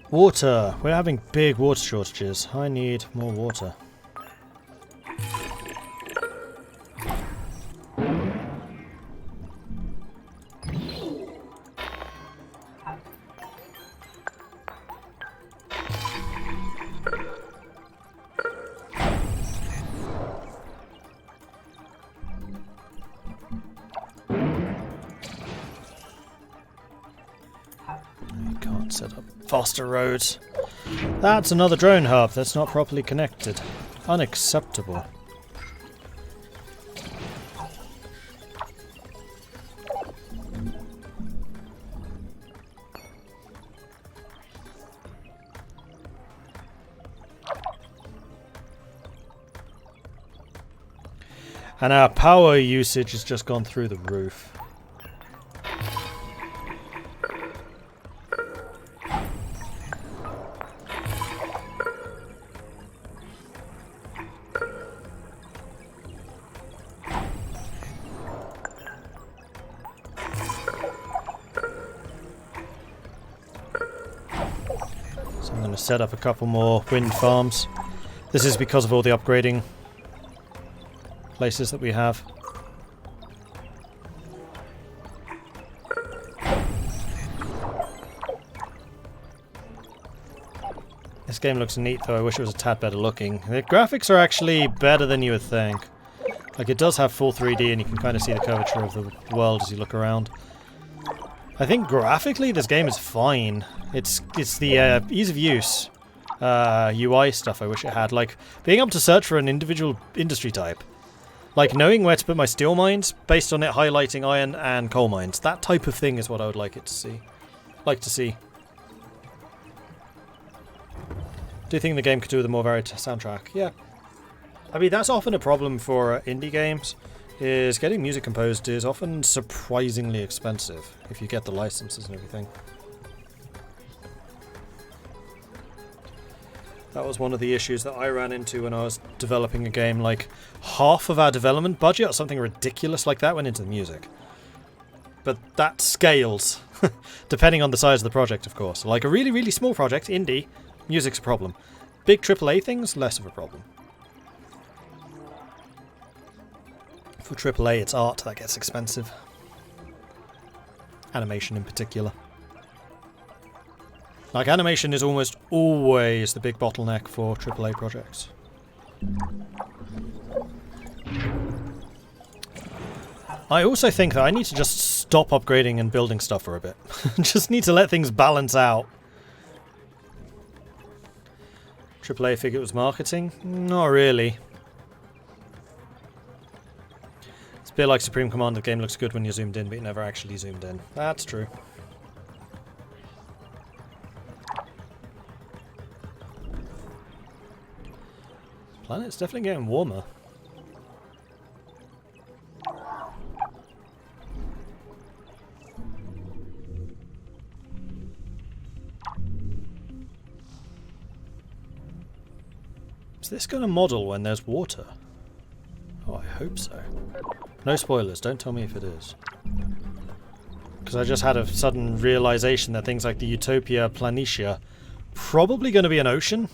Water. We're having big water shortages. I need more water. Set up faster roads. That's another drone hub that's not properly connected. Unacceptable. And our power usage has just gone through the roof. I'm going to set up a couple more wind farms. This is because of all the upgrading places that we have. This game looks neat though, I wish it was a tad better looking. The graphics are actually better than you would think. Like, it does have full 3D and you can kind of see the curvature of the world as you look around. I think graphically this game is fine. It's the ease of use UI stuff I wish it had. Like, being able to search for an individual industry type. Like, knowing where to put my steel mines based on it highlighting iron and coal mines. That type of thing is what I would like it to see. Do you think the game could do with a more varied soundtrack? Yeah. I mean, that's often a problem for indie games. Is getting music composed is often surprisingly expensive if you get the licenses and everything. That was one of the issues that I ran into when I was developing a game. Like, half of our development budget or something ridiculous like that went into the music. But that scales, depending on the size of the project, of course. Like a really, really small project, indie, music's a problem. Big AAA things, less of a problem. For AAA, it's art that gets expensive. Animation in particular. Like, animation is almost always the big bottleneck for AAA projects. I also think that I need to just stop upgrading and building stuff for a bit. Just need to let things balance out. AAA figure it was marketing? Not really. It's a bit like Supreme Command, the game looks good when you're zoomed in, but you never actually zoomed in. That's true. Planet's definitely getting warmer. Is this going to model when there's water? Oh, I hope so. No spoilers, don't tell me if it is. Because I just had a sudden realization that things like the Utopia Planitia probably going to be an ocean.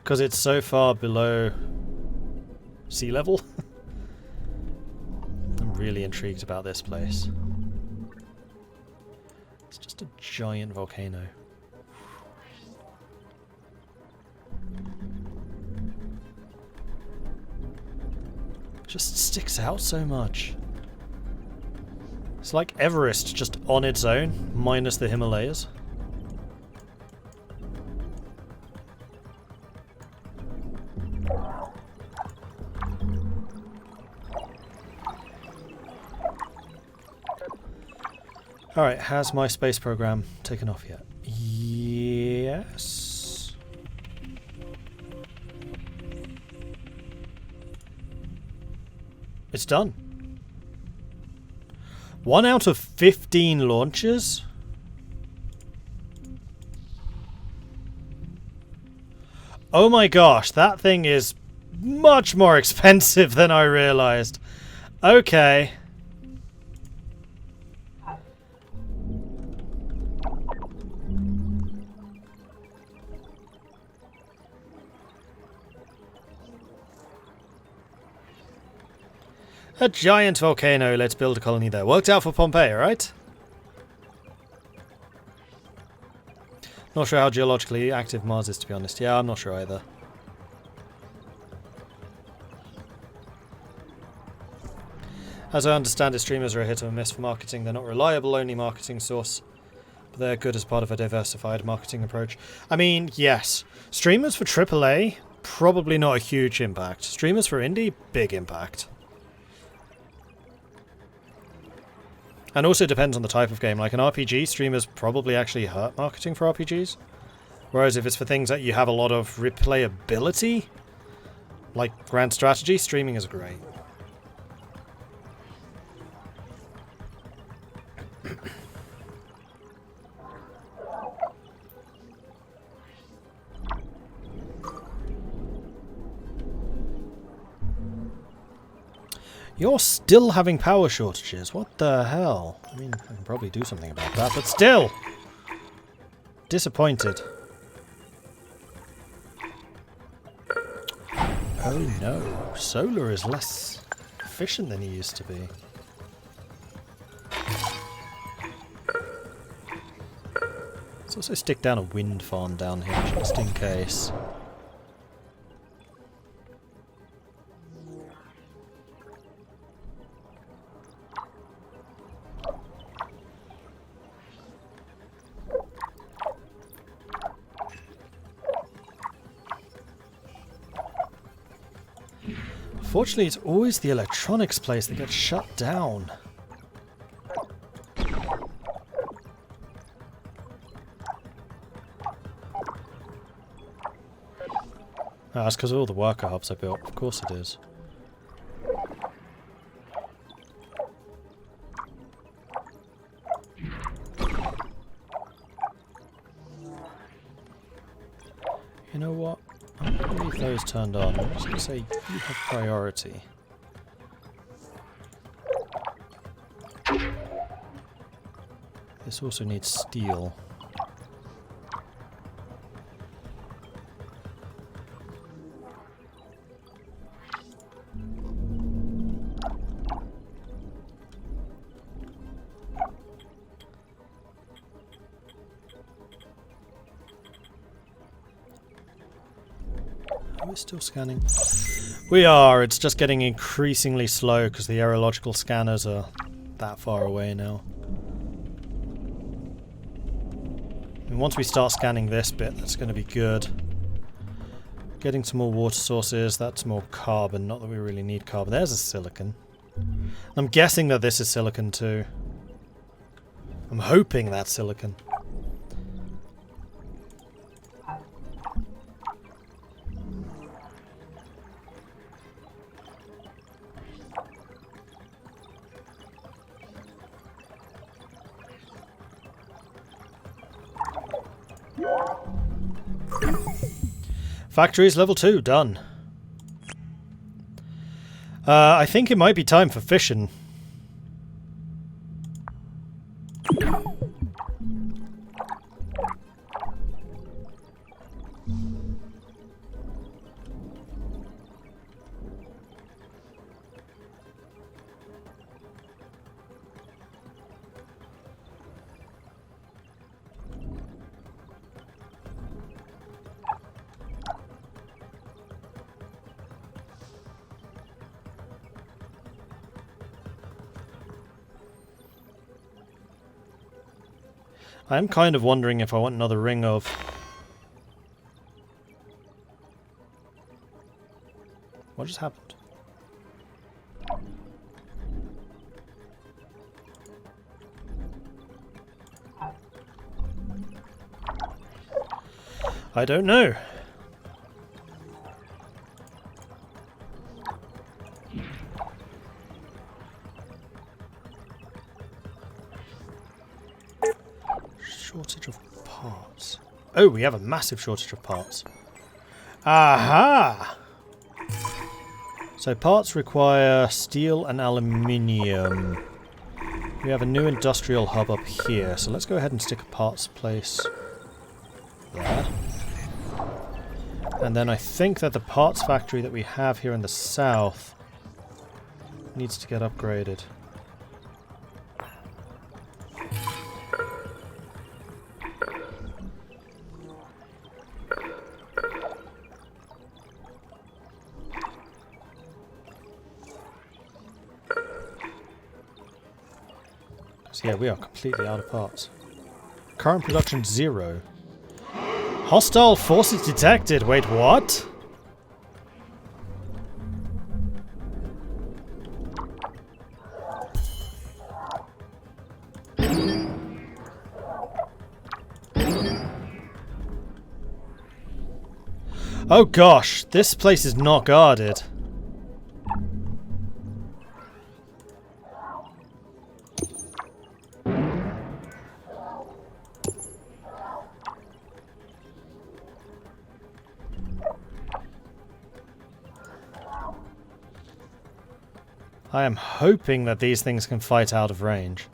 Because it's so far below sea level. I'm really intrigued about this place. It's just a giant volcano. It just sticks out so much. It's like Everest just on its own, minus the Himalayas. Alright, has my space program taken off yet? Yes. It's done. 1 out of 15 launches? Oh my gosh, that thing is much more expensive than I realized. Okay. A giant volcano, let's build a colony there. Worked out for Pompeii, right? Not sure how geologically active Mars is, to be honest. Yeah, I'm not sure either. As I understand it, streamers are a hit or miss for marketing. They're not reliable, only marketing source. But they're good as part of a diversified marketing approach. I mean, yes. Streamers for AAA, probably not a huge impact. Streamers for indie, big impact. And also depends on the type of game. Like an RPG, streamers probably actually hurt marketing for RPGs. Whereas if it's for things that you have a lot of replayability, like Grand Strategy, streaming is great. You're still having power shortages. What the hell? I mean, I can probably do something about that, but still! Disappointed. Oh no. Solar is less efficient than he used to be. Let's also stick down a wind farm down here, just in case. Fortunately, it's always the electronics place that gets shut down. Oh, that's because of all the worker hubs I built. Of course it is. You know what? I'm going to leave those turned on. I'm just going to say you have priority. This also needs steel. Are we still scanning? We are. It's just getting increasingly slow because the aerological scanners are that far away now. And once we start scanning this bit, that's going to be good. Getting some more water sources, that's more carbon. Not that we really need carbon. There's a silicon. I'm guessing that this is silicon too. I'm hoping that's silicon. Factories level 2, done. I think it might be time for fishing. I'm kind of wondering if I want another ring of... What just happened? I don't know. Shortage of parts. Oh, we have a massive shortage of parts. Aha! So parts require steel and aluminium. We have a new industrial hub up here, so let's go ahead and stick a parts place there. And then I think that the parts factory that we have here in the south needs to get upgraded. So yeah, we are completely out of parts. Current production 0. Hostile forces detected. Wait, what? Oh gosh, this place is not guarded. I am hoping that these things can fight out of range.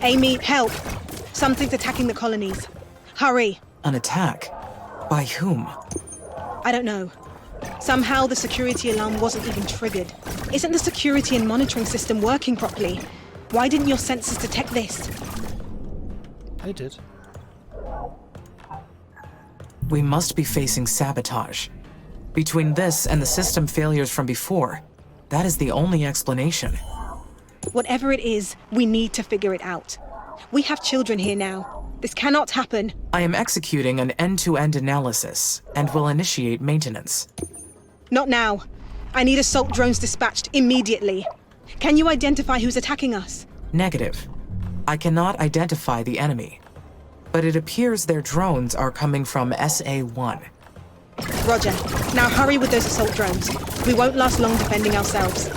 Amy, help! Something's attacking the colonies. Hurry! An attack? By whom? I don't know. Somehow the security alarm wasn't even triggered. Isn't the security and monitoring system working properly? Why didn't your sensors detect this? They did. We must be facing sabotage. Between this and the system failures from before, that is the only explanation. Whatever it is, we need to figure it out. We have children here now. This cannot happen. I am executing an end-to-end analysis and will initiate maintenance. Not now. I need assault drones dispatched immediately. Can you identify who's attacking us? Negative. I cannot identify the enemy. But it appears their drones are coming from SA-1. Roger. Now hurry with those assault drones. We won't last long defending ourselves.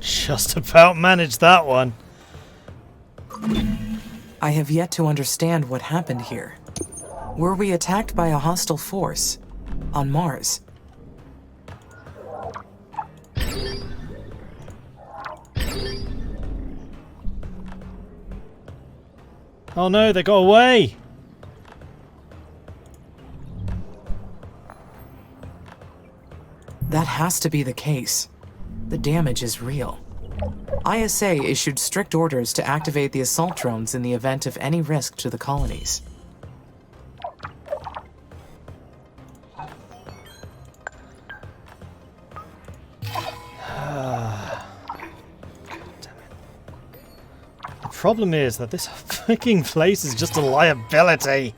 Just about managed that one. I have yet to understand what happened here. Were we attacked by a hostile force on Mars? Oh no, they got away! That has to be the case. The damage is real. ISA issued strict orders to activate the assault drones in the event of any risk to the colonies. The problem is that this fucking place is just a liability.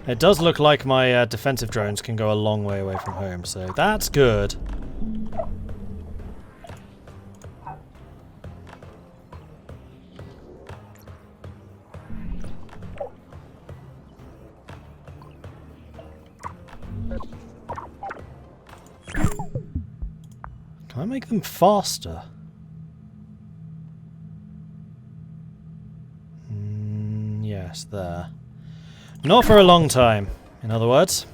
It does look like my defensive drones can go a long way away from home, so that's good. Can I make them faster? Yes, there. Not for a long time, in other words.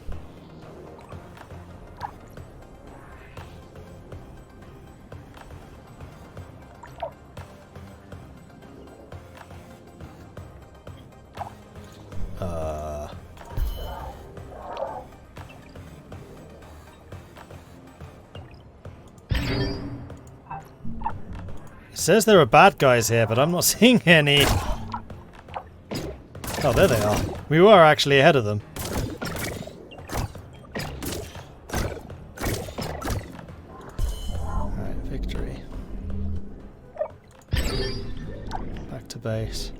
It says there are bad guys here, but I'm not seeing any. Oh, there they are. We were actually ahead of them. Alright, victory. Back to base.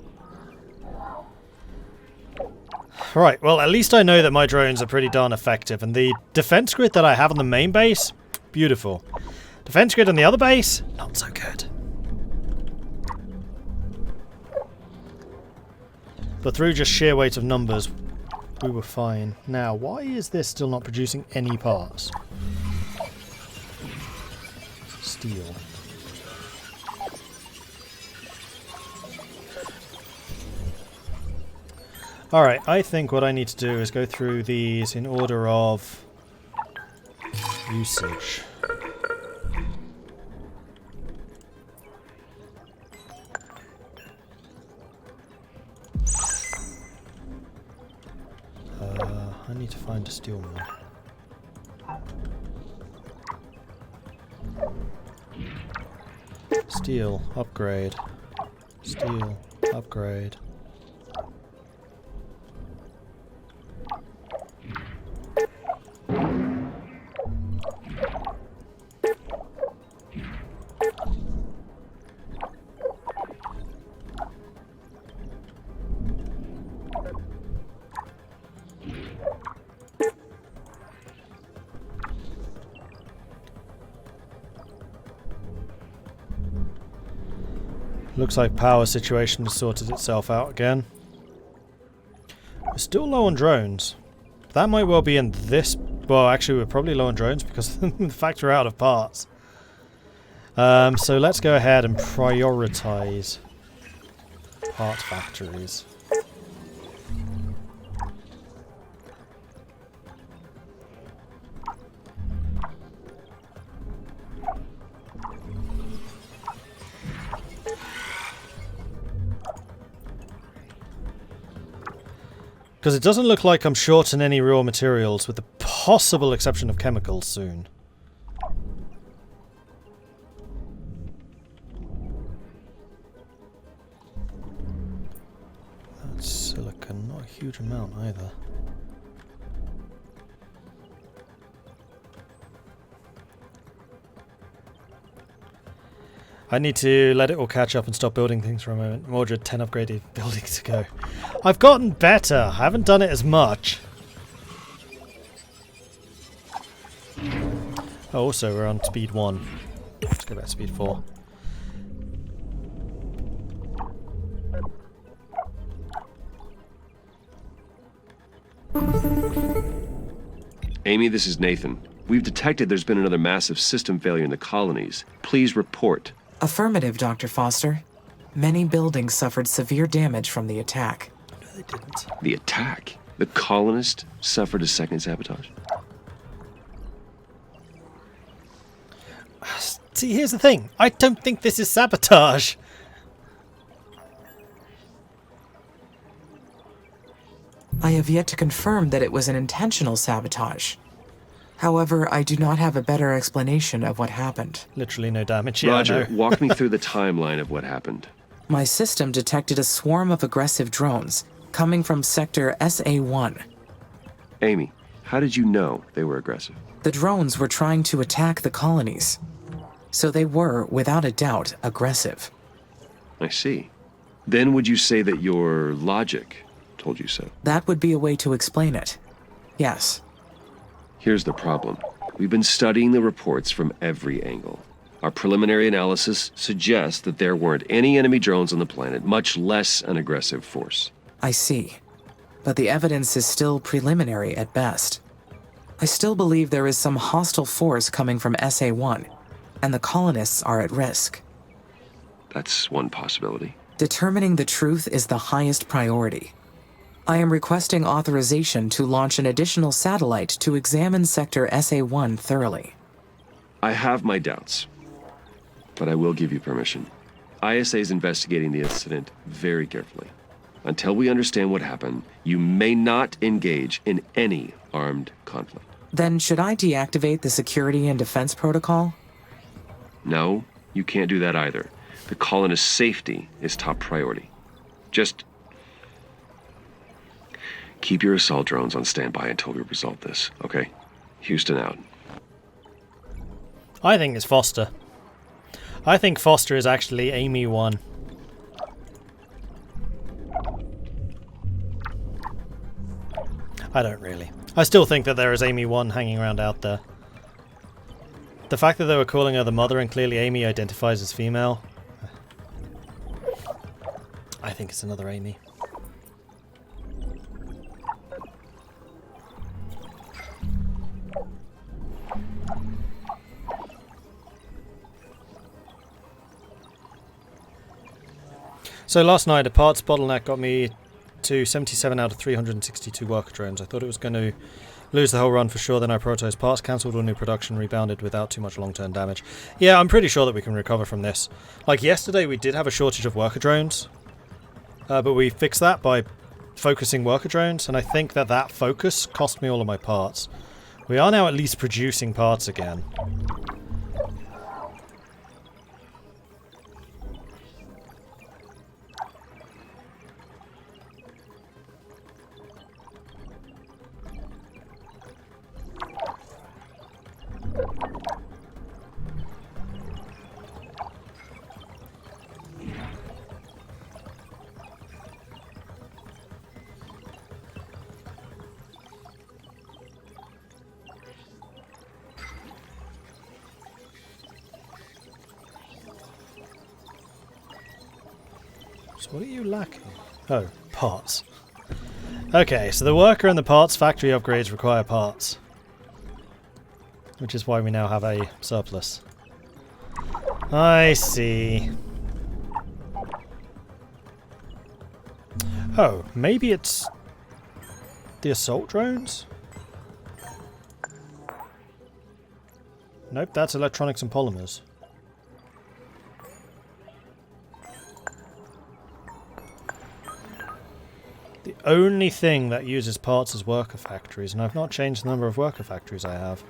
Right, well, at least I know that my drones are pretty darn effective, and the defense grid that I have on the main base, beautiful. Defense grid on the other base, not so good. But through just sheer weight of numbers, we were fine. Now, why is this still not producing any parts? Steel. Alright, I think what I need to do is go through these in order of usage. I need to find a steel mill. Steel, upgrade. Steel, upgrade. Looks like power situation has sorted itself out again. We're still low on drones. That might well be in this... Well, actually we're probably low on drones because the fact we're out of parts. So let's go ahead and prioritize part factories. Because it doesn't look like I'm short on any raw materials, with the possible exception of chemicals soon. That's silicon, not a huge amount either. I need to let it all catch up and stop building things for a moment. Mordred, 10 upgraded buildings to go. I've gotten better. I haven't done it as much. Oh, also, we're on speed 1. Let's go back to speed 4. Amy, this is Nathan. We've detected there's been another massive system failure in the colonies. Please report. Affirmative, Dr. Foster. Many buildings suffered severe damage from the attack. No, they didn't. The attack? The colonist suffered a second sabotage? See, here's the thing. I don't think this is sabotage. I have yet to confirm that it was an intentional sabotage. However, I do not have a better explanation of what happened. Literally no damage. Yeah, Roger, walk me through the timeline of what happened. My system detected a swarm of aggressive drones coming from sector SA-1. Amy, how did you know they were aggressive? The drones were trying to attack the colonies, so they were, without a doubt, aggressive. I see. Then would you say that your logic told you so? That would be a way to explain it. Yes. Here's the problem. We've been studying the reports from every angle. Our preliminary analysis suggests that there weren't any enemy drones on the planet, much less an aggressive force. I see. But the evidence is still preliminary at best. I still believe there is some hostile force coming from SA-1, and the colonists are at risk. That's one possibility. Determining the truth is the highest priority. I am requesting authorization to launch an additional satellite to examine Sector SA-1 thoroughly. I have my doubts, but I will give you permission. ISA is investigating the incident very carefully. Until we understand what happened, you may not engage in any armed conflict. Then should I deactivate the security and defense protocol? No, you can't do that either. The colonists' safety is top priority. Just keep your assault drones on standby until we resolve this, okay? Houston out. I think it's Foster. I think Foster is actually Amy 1. I don't really. I still think that there is Amy 1 hanging around out there. The fact that they were calling her the mother and clearly Amy identifies as female, I think it's another Amy. So last night a parts bottleneck got me to 77 out of 362 worker drones. I thought it was going to lose the whole run for sure, then I prioritized parts, cancelled all new production, rebounded without too much long-term damage. Yeah, I'm pretty sure that we can recover from this. Like yesterday we did have a shortage of worker drones, but we fixed that by focusing worker drones, and I think that that focus cost me all of my parts. We are now at least producing parts again. So what are you lacking? Oh, parts. Okay, so the worker and the parts factory upgrades require parts. Which is why we now have a surplus. I see. Oh, maybe it's the assault drones? Nope, that's electronics and polymers. The only thing that uses parts is worker factories, and I've not changed the number of worker factories I have.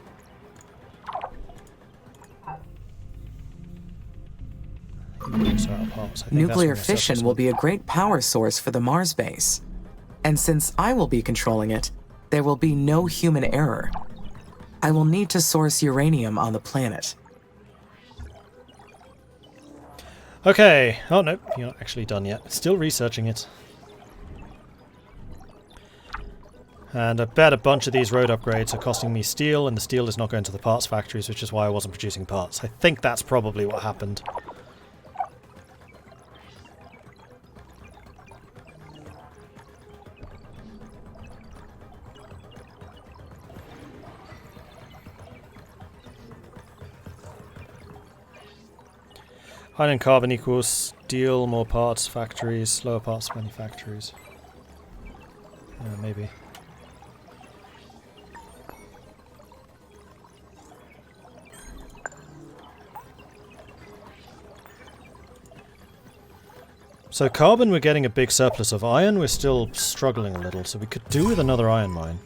Nuclear fission will be a great power source for the Mars base. And since I will be controlling it, there will be no human error. I will need to source uranium on the planet. Okay. Oh, no. You're not actually done yet. Still researching it. And I bet a bunch of these road upgrades are costing me steel, and the steel is not going to the parts factories, which is why I wasn't producing parts. I think that's probably what happened. Iron and carbon equals steel, more parts factories, slower parts manufactories. Maybe. So carbon we're getting a big surplus of. Iron we're still struggling a little, so we could do with another iron mine.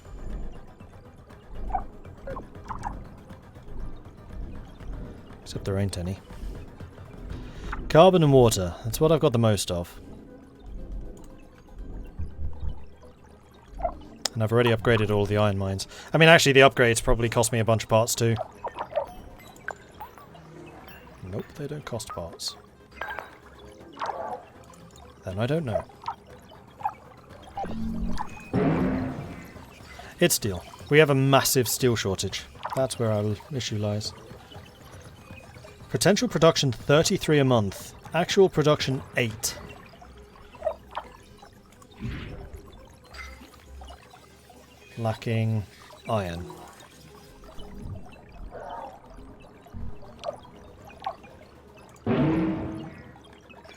Except there ain't any. Carbon and water, that's what I've got the most of. And I've already upgraded all the iron mines. I mean, actually the upgrades probably cost me a bunch of parts too. Nope, they don't cost parts. Then I don't know. It's steel. We have a massive steel shortage. That's where our issue lies. Potential production 33 a month. Actual production 8. Lacking iron.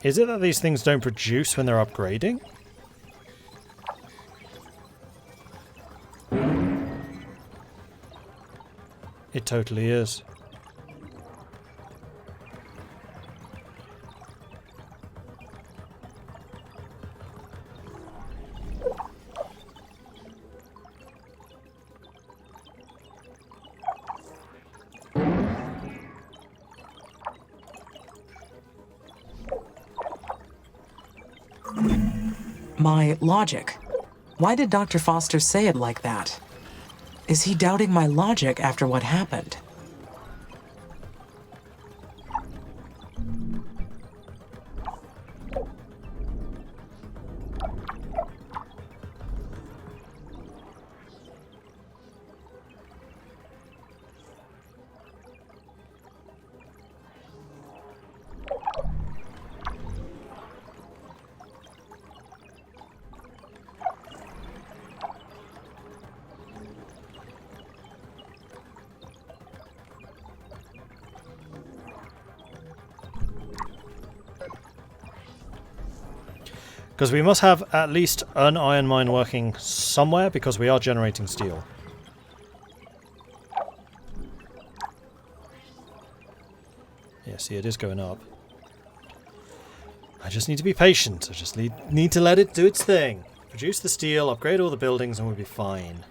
Is it that these things don't produce when they're upgrading? It totally is. My logic. Why did Dr. Foster say it like that? Is he doubting my logic after what happened? Because we must have at least an iron mine working somewhere, because we are generating steel. Yeah, see, it is going up. I just need to be patient. I just need to let it do its thing. Produce the steel, upgrade all the buildings, and we'll be fine.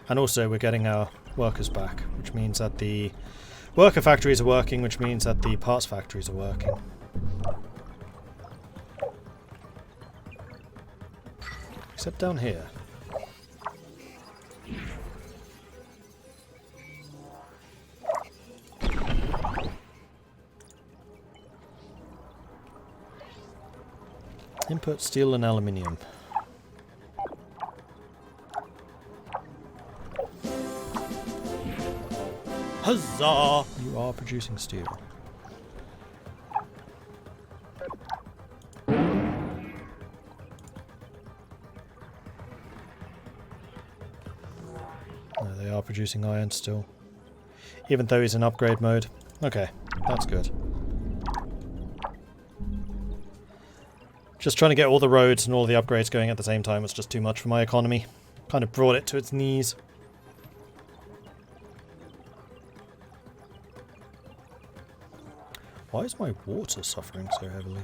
And also, we're getting our workers back, which means that the worker factories are working, which means that the parts factories are working. Except down here. Input steel and aluminium. Huzzah! You are producing steel. No, they are producing iron still. Even though he's in upgrade mode. Okay, that's good. Just trying to get all the roads and all the upgrades going at the same time was just too much for my economy. Kind of brought it to its knees. Why is my water suffering so heavily?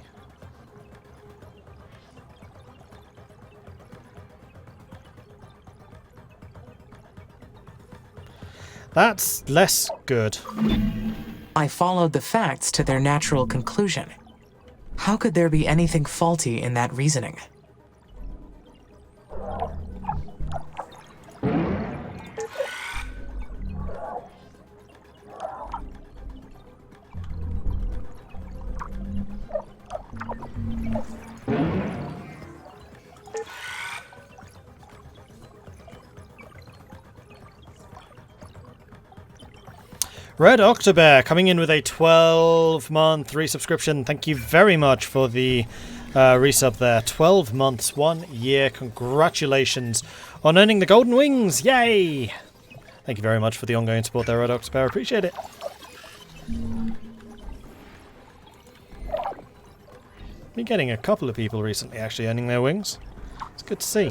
That's less good. I followed the facts to their natural conclusion. How could there be anything faulty in that reasoning? Red Octobear coming in with a 12-month resubscription. Thank you very much for the resub there. 12 months, 1 year. Congratulations on earning the golden wings. Yay! Thank you very much for the ongoing support there, Red Octobear. Appreciate it. Been getting a couple of people recently actually earning their wings. It's good to see.